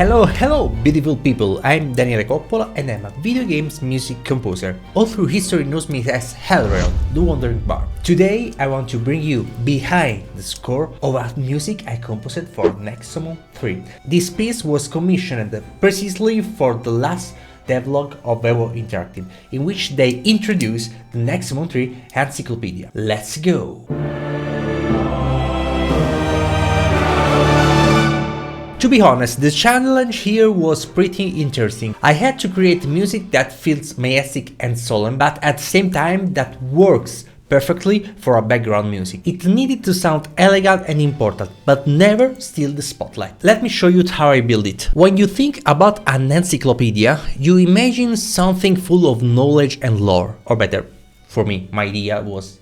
Hello, beautiful people, I'm Daniele Coppola and I'm a video games music composer. All through history knows me as Elrehon, the Wandering Bard. Today I want to bring you behind the score of a music I composed for Nexomon 3. This piece was commissioned precisely for the last devlog of Evo Interactive, in which they introduced the Nexomon 3 Encyclopedia. Let's go! To be honest, the challenge here was pretty interesting. I had to create music that feels majestic and solemn, but at the same time that works perfectly for a background music. It needed to sound elegant and important, but never steal the spotlight. Let me show you how I build it. When you think about an encyclopedia, you imagine something full of knowledge and lore, or better, for me, my idea was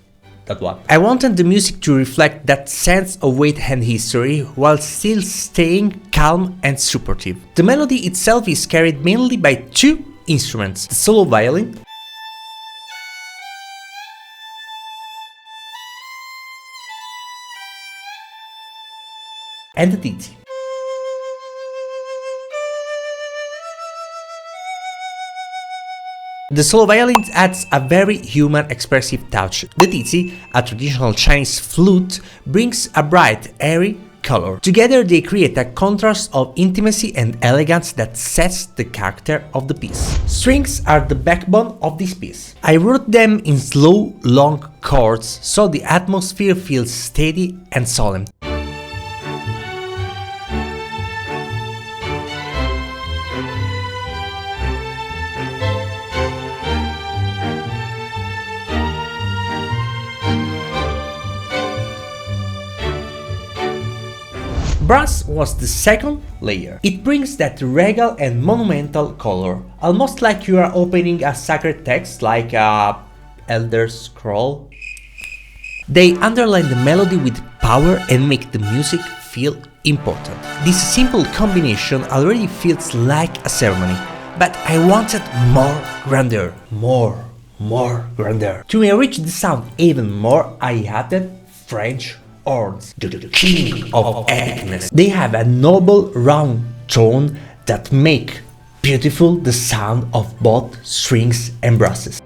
that one. I wanted the music to reflect that sense of weight and history while still staying calm and supportive. The melody itself is carried mainly by two instruments, the solo violin and the tizi. The solo violin adds a very human expressive touch. The tizi, a traditional Chinese flute, brings a bright, airy color. Together they create a contrast of intimacy and elegance that sets the character of the piece. Strings are the backbone of this piece. I wrote them in slow, long chords so the atmosphere feels steady and solemn. Brass was the second layer. It brings that regal and monumental color, almost like you are opening a sacred text like a Elder Scroll. They underline the melody with power and make the music feel important. This simple combination already feels like a ceremony, but I wanted more grandeur, more grandeur. To enrich the sound even more, I added French horns, the king of epicness. They have a noble round tone that make beautiful the sound of both strings and brasses.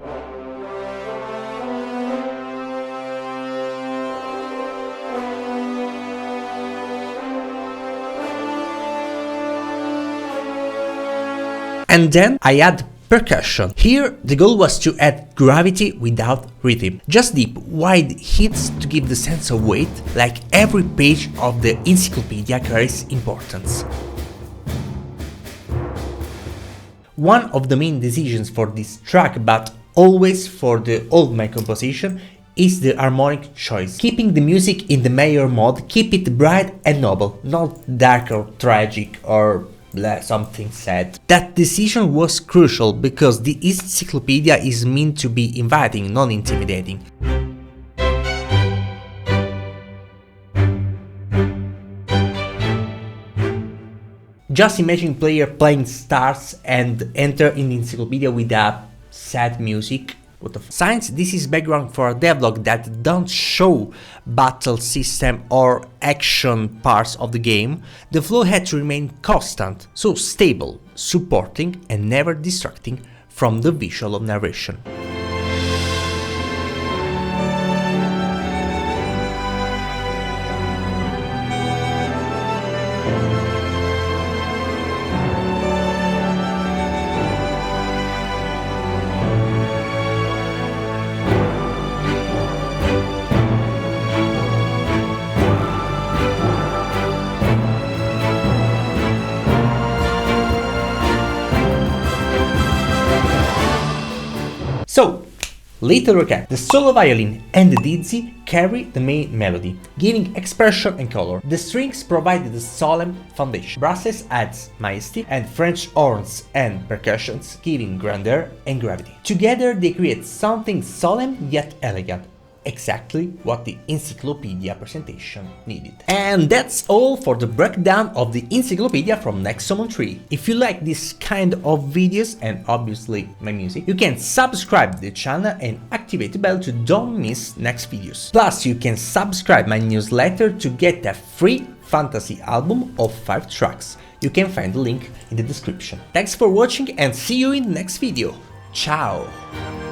And then I add percussion. Here the goal was to add gravity without rhythm. Just deep, wide hits to give the sense of weight, like every page of the encyclopedia carries importance. One of the main decisions for this track, but always for the old my composition, is the harmonic choice. Keeping the music in the major mode, keep it bright and noble, not dark or tragic or something sad. That decision was crucial because the encyclopedia is meant to be inviting, not intimidating. Just imagine player playing stars and enter in the encyclopedia with a sad music. Since this is background for a devlog that don't show battle system or action parts of the game, the flow had to remain constant, so stable, supporting and never distracting from the visual of narration. So, little recap, the solo violin and the tizi carry the main melody, giving expression and color. The strings provided the solemn foundation. Brasses adds majesty, and French horns and percussions giving grandeur and gravity. Together they create something solemn yet elegant. exactly what the Encyclopedia presentation needed. And that's all for the breakdown of the Encyclopedia from Nexomon 3. If you like this kind of videos and obviously my music, you can subscribe to the channel and activate the bell to don't miss next videos. Plus, you can subscribe my newsletter to get a free fantasy album of 5 tracks. You can find the link in the description. Thanks for watching and see you in the next video. Ciao!